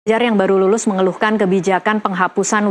Pelajar yang baru lulus mengeluhkan kebijakan penghapusan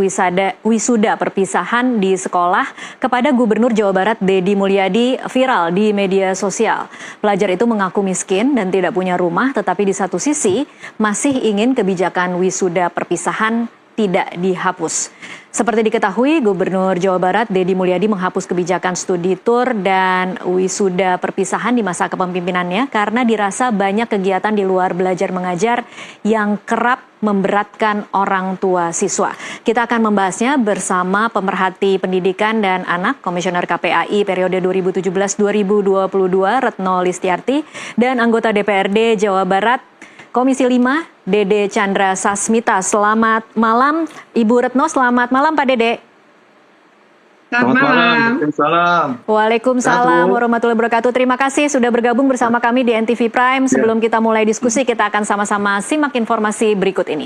wisuda perpisahan di sekolah kepada Gubernur Jawa Barat Deddy Mulyadi viral di media sosial. Pelajar itu mengaku miskin dan tidak punya rumah, tetapi di satu sisi masih ingin kebijakan wisuda perpisahan tidak dihapus. Seperti diketahui, Gubernur Jawa Barat Deddy Mulyadi menghapus kebijakan studi tour dan wisuda perpisahan di masa kepemimpinannya karena dirasa banyak kegiatan di luar belajar mengajar yang kerap memberatkan orang tua siswa. Kita akan membahasnya bersama pemerhati pendidikan dan anak Komisioner KPAI periode 2017-2022 Retno Listiarti dan anggota DPRD Jawa Barat Komisi 5 Dede Chandra Sasmita. Selamat malam Ibu Retno, selamat malam Pak Dede. Selamat malam. Waalaikumsalam warahmatullahi wabarakatuh. Terima kasih sudah bergabung bersama kami di NTV Prime. Sebelum kita mulai diskusi, kita akan sama-sama simak informasi berikut ini.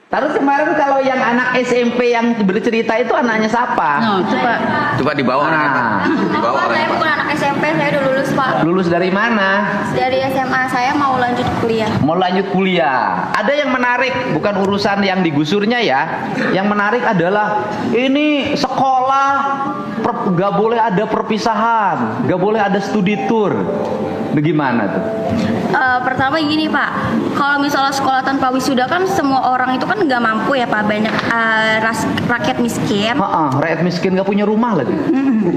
Terus kemarin kalau yang anak SMP yang bercerita itu anaknya siapa? Coba dibawa orangnya. Dibawa orangnya. Saya bukan anak SMP, saya udah lulus Pak. Lulus dari mana? Dari SMA, saya mau lanjut kuliah. Mau lanjut kuliah. Ada yang menarik, bukan urusan yang digusurnya ya. Yang menarik adalah ini sekolah gak boleh ada perpisahan, gak boleh ada studi tour. Bagaimana tuh? Pertama gini Pak, kalau misalnya sekolah tanpa wisuda kan semua orang itu kan nggak mampu ya Pak, banyak rakyat miskin. Rakyat miskin nggak punya rumah lagi.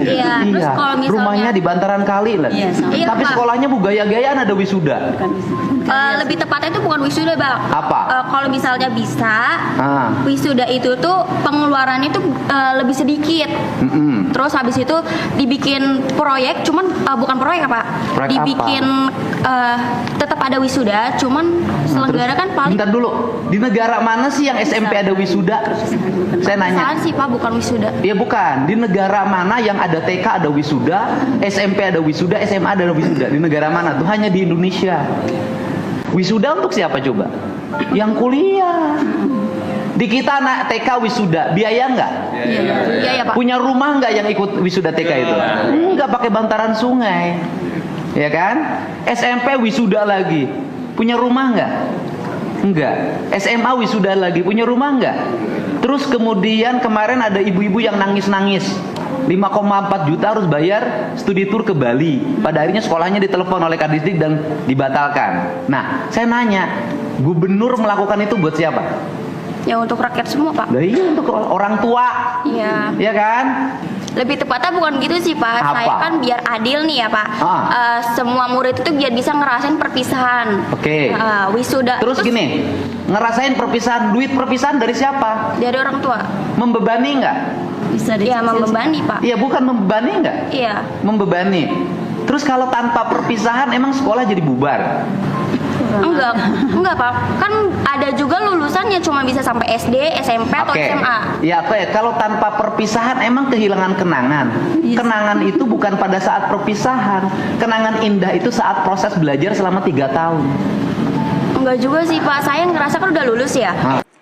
Iya. Terus kalau misalnya rumahnya di bantaran kali lagi. Iya, tapi Pak. Sekolahnya gaya-gayaan ada wisuda. Lebih tepatnya itu bukan wisuda Bang. Apa? Kalau misalnya bisa, wisuda itu tuh pengeluarannya tuh lebih sedikit. Terus habis itu dibikin proyek, cuman bukan proyek Pak. Proyek dibikin tetap ada wisuda, cuman selenggara kan paling. Bentar dulu, di negara mana sih yang SMP ada wisuda? Saya nanya. Perpisahan sih Pak, bukan wisuda. Ya bukan, di negara mana yang ada TK ada wisuda, SMP ada wisuda, SMA ada wisuda? Di negara mana? Tuh hanya di Indonesia. Wisuda untuk siapa coba? Yang kuliah. Di kita anak TK wisuda, biaya nggak? Iya Pak. Punya rumah nggak yang ikut wisuda TK itu? Nggak, pakai bantaran sungai. Ya kan? SMP wisuda lagi, punya rumah nggak? Enggak. SMA wisuda lagi, punya rumah nggak? Terus kemudian kemarin ada ibu-ibu yang nangis-nangis, 5,4 juta harus bayar studi tour ke Bali. Pada akhirnya sekolahnya ditelepon oleh Kadisdik dan dibatalkan. Nah, saya nanya, gubernur melakukan itu buat siapa? Ya untuk rakyat semua Pak. Nah, iya, untuk orang tua. Iya. Ya kan? Lebih tepatnya bukan gitu sih Pak. Apa? Saya kan biar adil nih ya Pak. Semua murid itu biar bisa ngerasain perpisahan. Oke. Wisuda. Terus gini, ngerasain perpisahan, duit perpisahan dari siapa? Dari orang tua. Membebani nggak? Bisa ya membebani Pak. Iya, bukan membebani nggak? Iya. Membebani. Terus kalau tanpa perpisahan emang sekolah jadi bubar? Enggak Pak. Kan ada juga lulusannya cuma bisa sampai SD, SMP atau SMA. Ya, kalau tanpa perpisahan emang kehilangan kenangan. Kenangan itu bukan pada saat perpisahan. Kenangan indah itu saat proses belajar selama 3 tahun. Enggak juga sih Pak. Saya ngerasa kan udah lulus ya.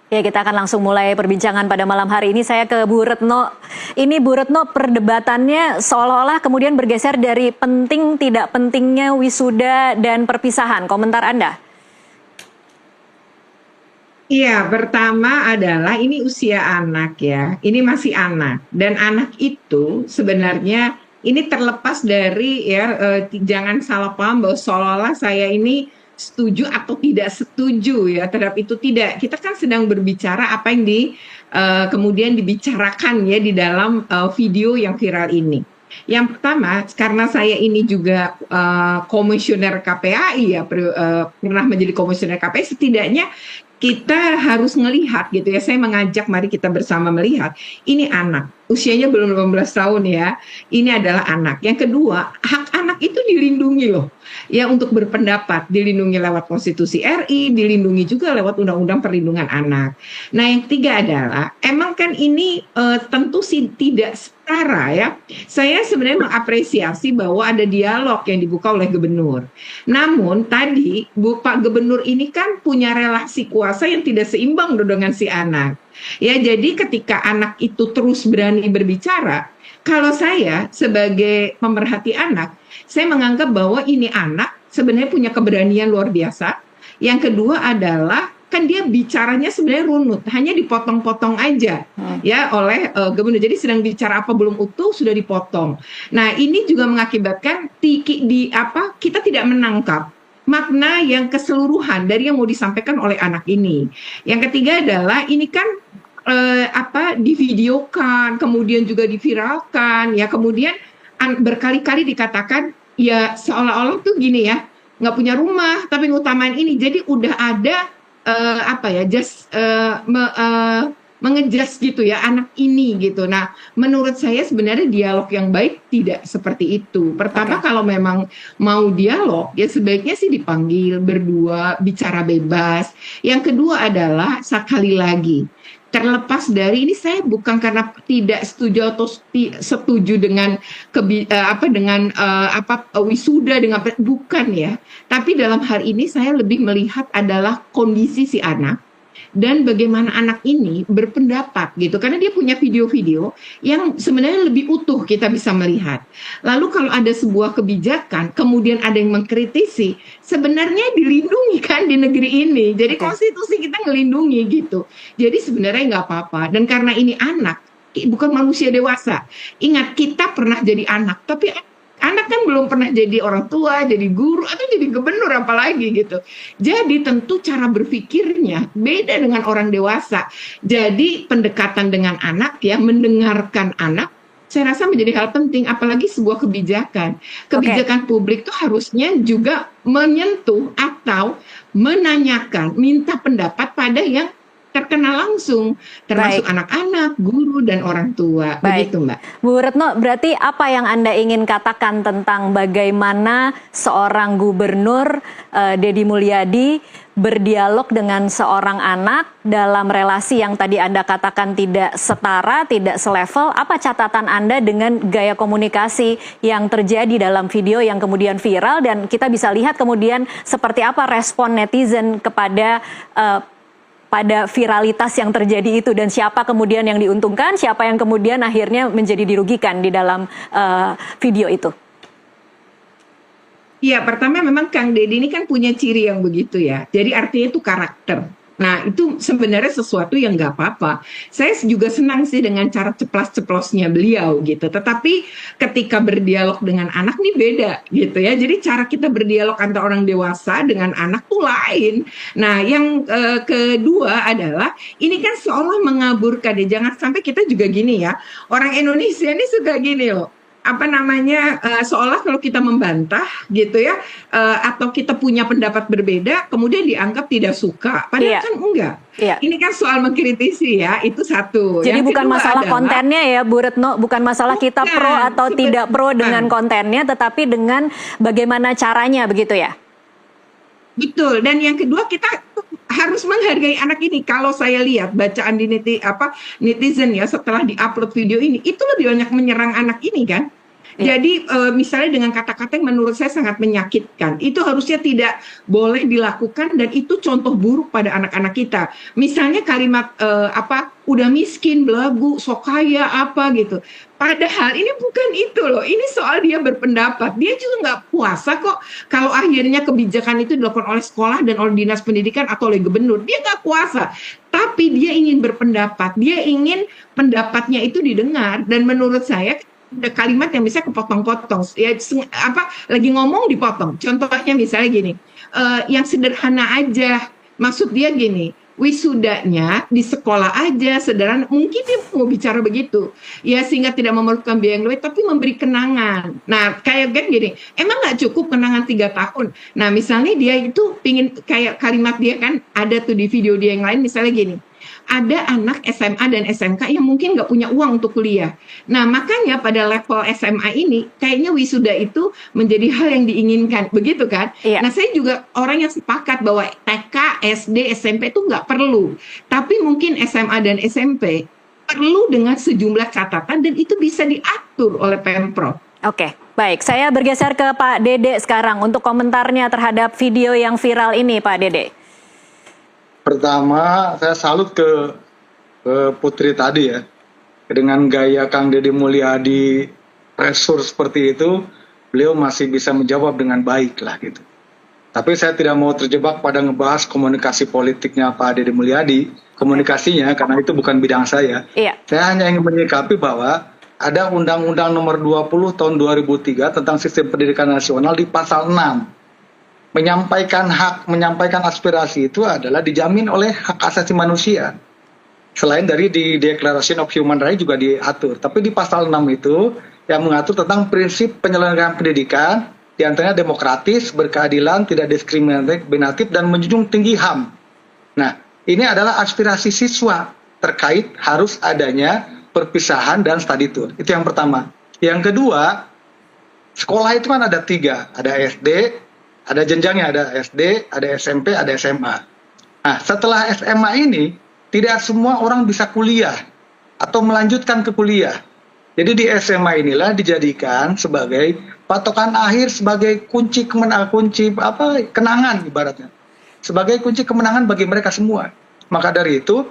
Ya, kita akan langsung mulai perbincangan pada malam hari ini. Saya ke Bu Retno. Ini Bu Retno, perdebatannya seolah-olah kemudian bergeser dari penting tidak pentingnya wisuda dan perpisahan. Komentar Anda? Iya, pertama adalah ini usia anak ya. Ini masih anak. Dan anak itu sebenarnya ini terlepas dari jangan salah paham bahwa seolah-olah saya ini setuju atau tidak setuju ya terhadap itu. Tidak, kita kan sedang berbicara apa yang kemudian dibicarakan ya di dalam video yang viral ini. Yang pertama, karena saya ini juga komisioner KPAI ya, pernah menjadi komisioner KPAI, setidaknya kita harus melihat gitu ya. Saya mengajak mari kita bersama melihat ini anak, usianya belum 18 tahun ya. Ini adalah anak. Yang kedua, hak anak itu dilindungi loh. Ya, untuk berpendapat dilindungi lewat Konstitusi RI, dilindungi juga lewat Undang-Undang Perlindungan Anak. Nah, yang ketiga adalah emang kan ini tentu sih tidak setara ya. Saya sebenarnya mengapresiasi bahwa ada dialog yang dibuka oleh gubernur. Namun tadi Pak Gubernur ini kan punya relasi kuasa yang tidak seimbang dengan si anak. Ya, jadi ketika anak itu terus berani berbicara, kalau saya sebagai pemerhati anak, saya menganggap bahwa ini anak sebenarnya punya keberanian luar biasa. Yang kedua adalah kan dia bicaranya sebenarnya runut, hanya dipotong-potong aja ya oleh gubernur. Jadi sedang bicara apa belum utuh sudah dipotong. Nah, ini juga mengakibatkan kita tidak menangkap makna yang keseluruhan dari yang mau disampaikan oleh anak ini. Yang ketiga adalah ini kan divideokan, kemudian juga diviralkan, ya kemudian berkali-kali dikatakan ya seolah-olah tuh gini ya, nggak punya rumah tapi ngutamain ini. Jadi udah ada mengejas gitu ya anak ini gitu. Nah, menurut saya sebenarnya dialog yang baik tidak seperti itu. Pertama, kalau memang mau dialog ya sebaiknya sih dipanggil berdua, bicara bebas. Yang kedua adalah sekali lagi, terlepas dari ini, saya bukan karena tidak setuju atau setuju dengan wisuda dengan bukan ya, tapi dalam hal ini saya lebih melihat adalah kondisi si anak dan bagaimana anak ini berpendapat gitu, karena dia punya video-video yang sebenarnya lebih utuh kita bisa melihat. Lalu kalau ada sebuah kebijakan kemudian ada yang mengkritisi, sebenarnya dilindungi kan di negeri ini. Jadi konstitusi kita ngelindungi gitu. Jadi sebenarnya nggak apa-apa. Dan karena ini anak, bukan manusia dewasa. Ingat, kita pernah jadi anak, tapi anak kan belum pernah jadi orang tua, jadi guru, atau jadi gubernur apalagi gitu. Jadi tentu cara berpikirnya beda dengan orang dewasa. Jadi pendekatan dengan anak ya, mendengarkan anak, saya rasa menjadi hal penting, apalagi sebuah kebijakan. Kebijakan publik itu harusnya juga menyentuh atau menanyakan, minta pendapat pada yang terkena langsung, termasuk anak-anak, guru, dan orang tua. Begitu, Mbak. Bu Retno, berarti apa yang Anda ingin katakan tentang bagaimana seorang gubernur Deddy Mulyadi berdialog dengan seorang anak dalam relasi yang tadi Anda katakan tidak setara, tidak selevel? Apa catatan Anda dengan gaya komunikasi yang terjadi dalam video yang kemudian viral, dan kita bisa lihat kemudian seperti apa respon netizen kepada pada viralitas yang terjadi itu, dan siapa kemudian yang diuntungkan, siapa yang kemudian akhirnya menjadi dirugikan di dalam video itu? Iya, pertama memang Kang Deddy ini kan punya ciri yang begitu ya. Jadi artinya itu karakter. Nah, itu sebenarnya sesuatu yang nggak apa-apa. Saya juga senang sih dengan cara ceplas-ceplosnya beliau gitu. Tetapi ketika berdialog dengan anak nih beda gitu ya. Jadi cara kita berdialog antara orang dewasa dengan anak tuh lain. Nah, yang kedua adalah ini kan seolah mengaburkan ya. Jangan sampai kita juga gini ya. Orang Indonesia ini suka gini loh. Seolah kalau kita membantah gitu ya, atau kita punya pendapat berbeda kemudian dianggap tidak suka, padahal kan enggak. Ini kan soal mengkritisi ya, itu satu. Jadi bukan masalah kontennya ya Bu Retno, bukan masalah kita pro atau tidak pro dengan kontennya, tetapi dengan bagaimana caranya, begitu ya? Betul. Dan yang kedua, kita harus menghargai anak ini. Kalau saya lihat bacaan di netizen ya setelah diupload video ini, itu lebih banyak menyerang anak ini kan. Jadi misalnya dengan kata-kata yang menurut saya sangat menyakitkan, itu harusnya tidak boleh dilakukan, dan itu contoh buruk pada anak-anak kita. Misalnya kalimat udah miskin, belagu, sok kaya apa gitu. Padahal ini bukan itu loh, ini soal dia berpendapat. Dia juga nggak puasa kok kalau akhirnya kebijakan itu dilakukan oleh sekolah dan oleh dinas pendidikan atau oleh gubernur. Dia nggak puasa, tapi dia ingin berpendapat, dia ingin pendapatnya itu didengar. Dan menurut saya ada kalimat yang bisa kepotong-potong, ya lagi ngomong dipotong. Contohnya misalnya gini, yang sederhana aja, maksud dia gini, wisudanya di sekolah aja sederhana, mungkin dia mau bicara begitu ya, sehingga tidak memerlukan biaya yang lebih, tapi memberi kenangan. Nah, kayak gini, emang nggak cukup kenangan 3 tahun? Nah, misalnya dia itu pingin, kayak kalimat dia kan ada tuh di video dia yang lain, misalnya gini, ada anak SMA dan SMK yang mungkin nggak punya uang untuk kuliah. Nah, makanya pada level SMA ini, kayaknya wisuda itu menjadi hal yang diinginkan, begitu kan? Nah, saya juga orang yang sepakat bahwa TK, SD, SMP itu nggak perlu. Tapi mungkin SMA dan SMP perlu dengan sejumlah catatan, dan itu bisa diatur oleh Pemprov. Oke, baik. Saya bergeser ke Pak Dede sekarang untuk komentarnya terhadap video yang viral ini, Pak Dede. Pertama, saya salut ke Putri tadi ya. Dengan gaya Kang Deddy Mulyadi pressure seperti itu, beliau masih bisa menjawab dengan baik lah gitu. Tapi saya tidak mau terjebak pada ngebahas komunikasi politiknya Pak Deddy Mulyadi, komunikasinya, karena itu bukan bidang saya. Iya. Saya hanya ingin menyikapi bahwa ada Undang-Undang Nomor 20 Tahun 2003 tentang Sistem Pendidikan Nasional di pasal 6. Menyampaikan aspirasi itu adalah dijamin oleh hak asasi manusia. Selain dari di Declaration of Human Rights juga diatur. Tapi di pasal 6 itu yang mengatur tentang prinsip penyelenggaraan pendidikan, di antaranya demokratis, berkeadilan, tidak diskriminatif, dan menjunjung tinggi HAM. Nah, ini adalah aspirasi siswa terkait harus adanya perpisahan dan study tour. Itu yang pertama. Yang kedua, sekolah itu kan ada 3. Ada SD, ada jenjangnya, ada SD, ada SMP, ada SMA. Nah, setelah SMA ini, tidak semua orang bisa kuliah atau melanjutkan ke kuliah. Jadi di SMA inilah dijadikan sebagai patokan akhir, sebagai kunci kenangan ibaratnya. Sebagai kunci kemenangan bagi mereka semua. Maka dari itu,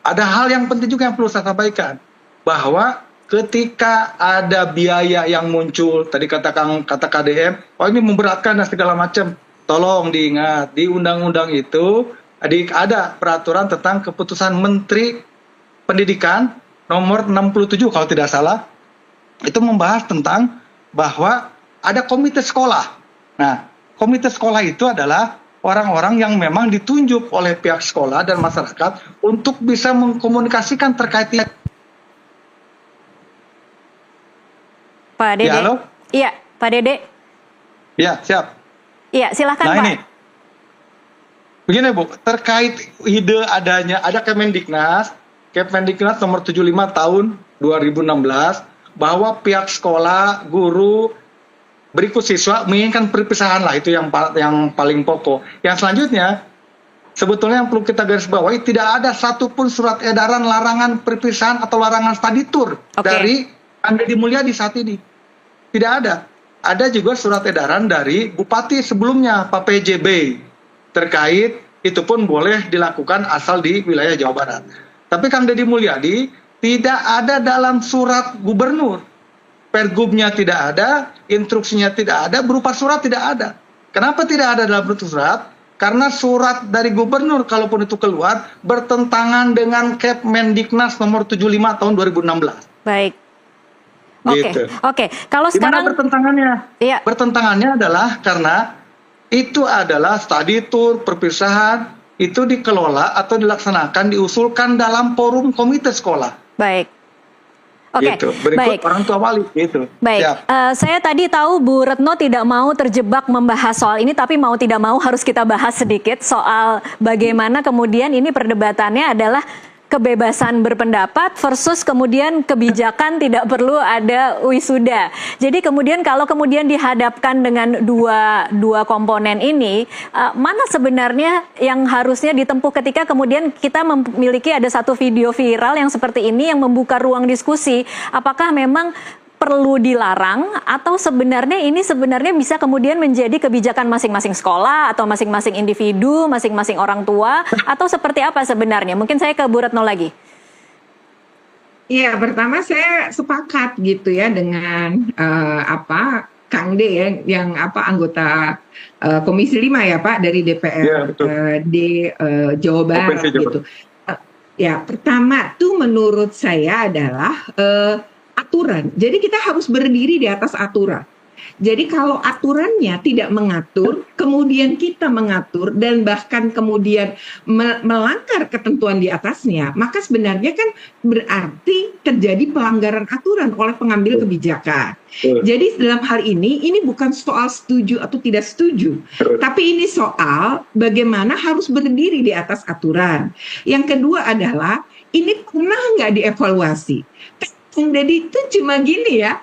ada hal yang penting juga yang perlu saya sampaikan. Bahwa ketika ada biaya yang muncul, tadi kata KDM, oh ini memberatkan dan segala macam. Tolong diingat, di undang-undang itu ada peraturan tentang keputusan Menteri Pendidikan nomor 67 kalau tidak salah. Itu membahas tentang bahwa ada komite sekolah. Nah, komite sekolah itu adalah orang-orang yang memang ditunjuk oleh pihak sekolah dan masyarakat untuk bisa mengkomunikasikan terkait. Pak Dede. Ya, halo? Iya, Pak Dede. Ya, siap. Iya, silahkan Nah, Pak. ini. Begini Bu, terkait ide ada Kemendiknas nomor 75 tahun 2016, bahwa pihak sekolah, guru, berikut siswa menginginkan perpisahan lah, itu yang paling pokok. Yang selanjutnya, sebetulnya yang perlu kita garis bawahi, tidak ada satupun surat edaran larangan perpisahan atau larangan study tour dari Deddy Mulyadi saat ini. Tidak ada. Ada juga surat edaran dari Bupati sebelumnya, Pak PJB, terkait itu pun boleh dilakukan asal di wilayah Jawa Barat. Tapi Kang Deddy Mulyadi tidak ada dalam surat gubernur. Pergubnya tidak ada, instruksinya tidak ada, berupa surat tidak ada. Kenapa tidak ada dalam bentuk surat? Karena surat dari gubernur, kalaupun itu keluar, bertentangan dengan Kemendiknas nomor 75 tahun 2016. Baik. Gitu. Oke. Kalau Gimana sekarang bertentangannya? Iya. Bertentangannya adalah karena itu adalah study tour, perpisahan, itu dikelola atau dilaksanakan, diusulkan dalam forum komite sekolah. baik. Oke. Gitu. Berikut Baik. orang tua wali gitu. Baik, Siap. Saya tadi tahu Bu Retno tidak mau terjebak membahas soal ini, tapi mau tidak mau harus kita bahas sedikit soal bagaimana kemudian ini perdebatannya adalah kebebasan berpendapat versus kemudian kebijakan tidak perlu ada wisuda. Jadi kemudian kalau kemudian dihadapkan dengan dua komponen ini, mana sebenarnya yang harusnya ditempuh ketika kemudian kita memiliki ada satu video viral yang seperti ini yang membuka ruang diskusi, apakah memang perlu dilarang atau sebenarnya ini bisa kemudian menjadi kebijakan masing-masing sekolah atau masing-masing individu, masing-masing orang tua, atau seperti apa sebenarnya? Mungkin saya ke Bu Retno lagi. Iya, pertama saya sepakat gitu ya dengan Kang D ya, yang anggota Komisi 5 ya Pak dari DPR Ya, betul. di Jawa Barat Provinsi Jawa gitu. Ya, pertama tuh menurut saya adalah aturan. Jadi kita harus berdiri di atas aturan. Jadi kalau aturannya tidak mengatur, kemudian kita mengatur dan bahkan kemudian melanggar ketentuan di atasnya, maka sebenarnya kan berarti terjadi pelanggaran aturan oleh pengambil kebijakan. Jadi dalam hal ini bukan soal setuju atau tidak setuju, tapi ini soal bagaimana harus berdiri di atas aturan. Yang kedua adalah ini pernah nggak dievaluasi? Jadi itu cuma gini ya.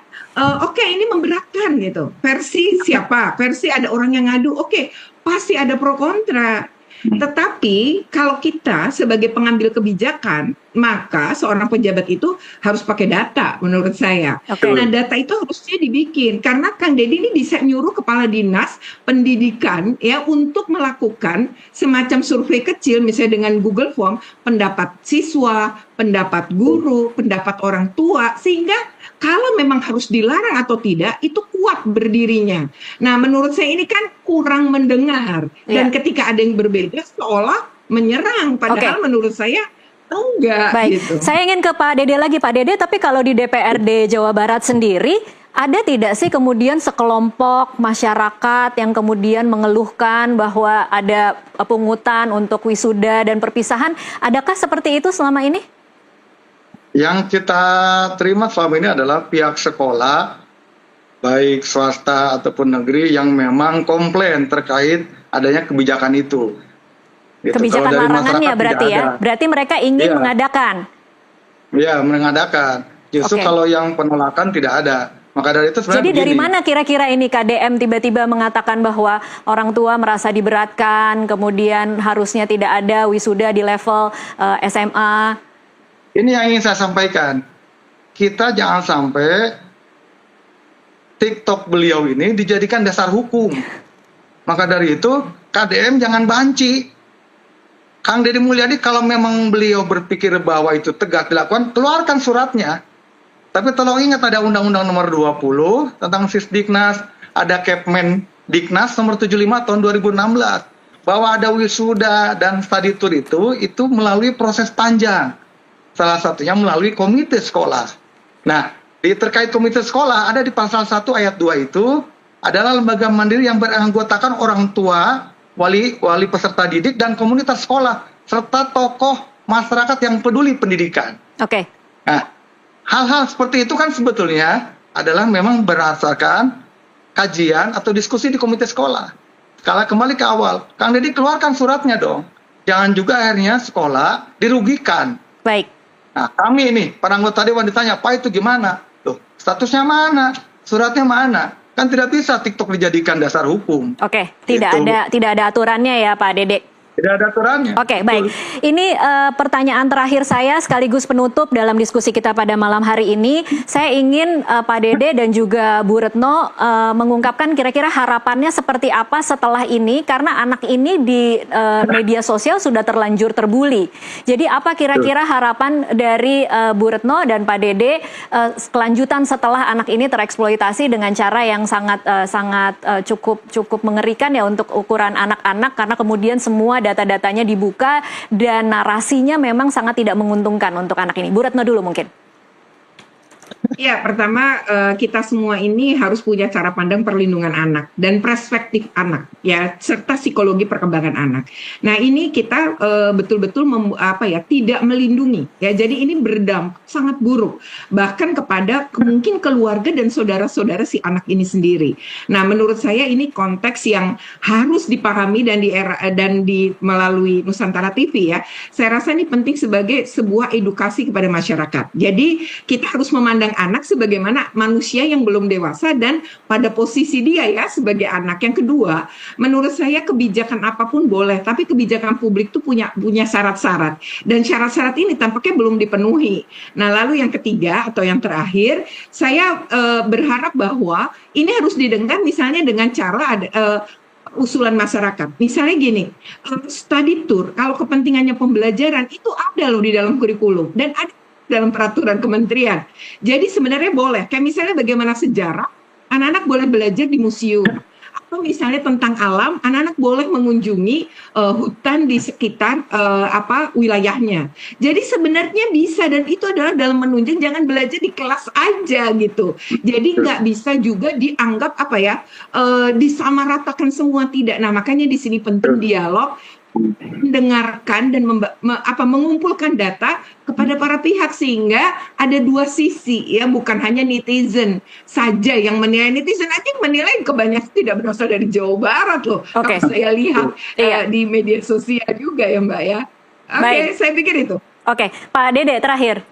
Oke, ini memberatkan gitu. Versi siapa? Versi ada orang yang ngadu. Oke, pasti ada pro kontra. Tetapi kalau kita sebagai pengambil kebijakan, maka seorang pejabat itu harus pakai data menurut saya. Nah, data itu harusnya dibikin karena Kang Deddy ini bisa nyuruh kepala dinas pendidikan ya untuk melakukan semacam survei kecil misalnya dengan Google Form, pendapat siswa, pendapat guru, pendapat orang tua, sehingga kalau memang harus dilarang atau tidak, itu kuat berdirinya. Nah, menurut saya ini kan kurang mendengar. Dan ketika ada yang berbeda, seolah menyerang. Padahal menurut saya enggak. Baik, gitu. saya ingin ke Pak Dede lagi. Pak Dede, tapi kalau di DPRD Jawa Barat sendiri, ada tidak sih kemudian sekelompok masyarakat yang kemudian mengeluhkan bahwa ada pungutan untuk wisuda dan perpisahan? Adakah seperti itu selama ini? Yang kita terima selama ini adalah pihak sekolah, baik swasta ataupun negeri, yang memang komplain terkait adanya kebijakan itu. Gitu. Kebijakan larangannya berarti ya? ada. Berarti mereka ingin mengadakan? Iya, mengadakan. Justru kalau yang penolakan tidak ada. Maka dari itu sebenarnya Jadi dari begini. mana kira-kira ini KDM tiba-tiba mengatakan bahwa orang tua merasa diberatkan, kemudian harusnya tidak ada wisuda di level SMA? Ini yang ingin saya sampaikan. Kita jangan sampai TikTok beliau ini dijadikan dasar hukum. Maka dari itu KDM jangan banci. Kang Deddy Mulyadi kalau memang beliau berpikir bahwa itu tegak dilakukan, keluarkan suratnya. Tapi tolong ingat ada Undang-Undang nomor 20 tentang Sisdiknas, ada Kepmen Diknas nomor 75 tahun 2016. Bahwa ada wisuda dan study tour itu melalui proses panjang. Salah satunya melalui komite sekolah. Nah, terkait komite sekolah ada di pasal 1 ayat 2 itu adalah lembaga mandiri yang beranggotakan orang tua, wali peserta didik dan komunitas sekolah serta tokoh masyarakat yang peduli pendidikan. Oke. Nah, hal-hal seperti itu kan sebetulnya adalah memang berdasarkan kajian atau diskusi di komite sekolah. Kalau kembali ke awal, Kang Deddy keluarkan suratnya dong. Jangan juga akhirnya sekolah dirugikan. Baik. Nah, kami ini, para anggota Dewan ditanya, Pak itu gimana? Loh, statusnya mana? Suratnya mana? Kan tidak bisa TikTok dijadikan dasar hukum. Oke, tidak ada aturannya ya Pak Dede. Tidak ada aturannya. Oke, baik. Ini pertanyaan terakhir saya sekaligus penutup dalam diskusi kita pada malam hari ini. Saya ingin Pak Dede dan juga Bu Retno mengungkapkan kira-kira harapannya seperti apa setelah ini, karena anak ini di media sosial sudah terlanjur terbuli. Jadi apa kira-kira harapan dari Bu Retno dan Pak Dede kelanjutan setelah anak ini tereksploitasi dengan cara yang sangat cukup mengerikan ya untuk ukuran anak-anak, karena kemudian semua data-datanya dibuka dan narasinya memang sangat tidak menguntungkan untuk anak ini. Bu Retno dulu mungkin. Ya, pertama kita semua ini harus punya cara pandang perlindungan anak dan perspektif anak, ya, serta psikologi perkembangan anak. Nah, ini kita betul-betul tidak melindungi, ya. Jadi ini berdampak sangat buruk, bahkan kepada mungkin keluarga dan saudara-saudara si anak ini sendiri. Nah, menurut saya ini konteks yang harus dipahami dan melalui Nusantara TV, ya. Saya rasa ini penting sebagai sebuah edukasi kepada masyarakat. Jadi kita harus memandang anak sebagaimana manusia yang belum dewasa dan pada posisi dia ya sebagai anak. Yang kedua, menurut saya kebijakan apapun boleh, tapi kebijakan publik itu punya syarat-syarat, dan syarat-syarat ini tampaknya belum dipenuhi. Nah, lalu yang ketiga atau yang terakhir, saya berharap bahwa ini harus didengar misalnya dengan cara usulan masyarakat. Misalnya gini, study tour kalau kepentingannya pembelajaran itu ada loh di dalam kurikulum dan ada dalam peraturan kementerian. Jadi sebenarnya boleh, kayak misalnya bagaimana sejarah, anak-anak boleh belajar di museum. Atau misalnya tentang alam, anak-anak boleh mengunjungi hutan di sekitar wilayahnya. Jadi sebenarnya bisa, dan itu adalah dalam menunjang, jangan belajar di kelas aja gitu. Jadi nggak bisa juga dianggap disamaratakan semua, tidak. Nah, makanya di sini penting dialog, mendengarkan dan mengumpulkan data kepada para pihak sehingga ada dua sisi, ya, bukan hanya netizen saja yang menilai. Netizen aja yang menilai kebanyakan tidak berasal dari Jawa Barat loh. Oke. Kalau saya lihat di media sosial juga ya Mbak ya. Oke, saya pikir itu. Oke, Pak Dede terakhir.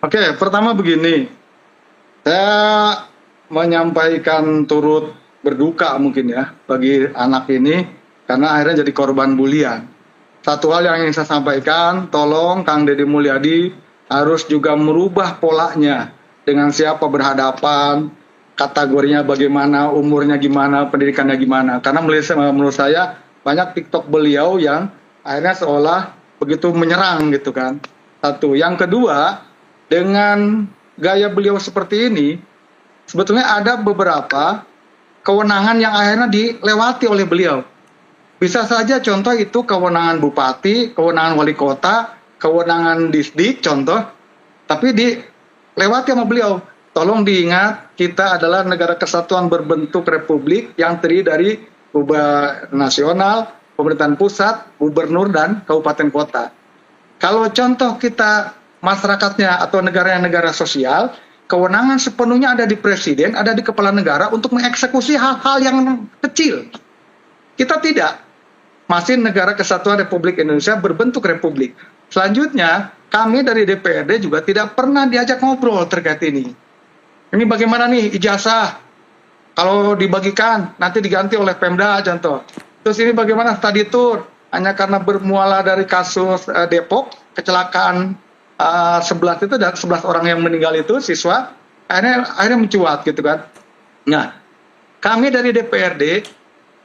Oke, pertama begini, saya menyampaikan turut berduka mungkin ya bagi anak ini, karena akhirnya jadi korban bulian. Satu hal yang ingin saya sampaikan, tolong Kang Deddy Mulyadi harus juga merubah polanya dengan siapa berhadapan, kategorinya bagaimana, umurnya gimana, pendidikannya gimana. Karena menurut saya banyak TikTok beliau yang akhirnya seolah begitu menyerang gitu kan. Satu. Yang kedua, dengan gaya beliau seperti ini, sebetulnya ada beberapa kewenangan yang akhirnya dilewati oleh beliau. Bisa saja contoh itu kewenangan bupati, kewenangan wali kota, kewenangan disdik contoh, tapi dilewati sama beliau. Tolong diingat, kita adalah negara kesatuan berbentuk republik yang terdiri dari nasional, pemerintahan pusat, gubernur, dan kabupaten kota. Kalau contoh kita masyarakatnya atau negara sosial, kewenangan sepenuhnya ada di presiden, ada di kepala negara untuk mengeksekusi hal-hal yang kecil. Kita tidak. Masih negara kesatuan Republik Indonesia berbentuk republik. Selanjutnya, kami dari DPRD juga tidak pernah diajak ngobrol terkait ini. Ini bagaimana nih ijazah? Kalau dibagikan, nanti diganti oleh Pemda contoh. Terus ini bagaimana study tour? Hanya karena bermuara dari kasus Depok, kecelakaan 11 orang yang meninggal itu, siswa, akhirnya mencuat gitu kan. Nah, kami dari DPRD,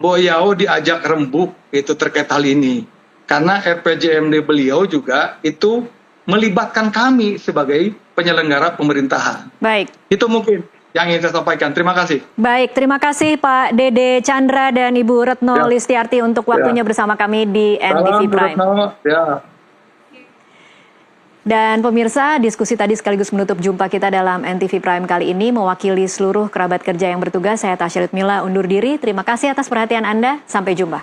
Boyao diajak rembuk itu terkait hal ini. Karena RPJMD beliau juga itu melibatkan kami sebagai penyelenggara pemerintahan. Baik. Itu mungkin yang ingin saya sampaikan. Terima kasih. Baik, terima kasih Pak Dede Chandra dan Ibu Retno Listiarti untuk waktunya bersama kami di NTV Prime. Dan pemirsa, diskusi tadi sekaligus menutup jumpa kita dalam NTV Prime kali ini. Mewakili seluruh kerabat kerja yang bertugas, saya Tasya Litmila undur diri. Terima kasih atas perhatian Anda. Sampai jumpa.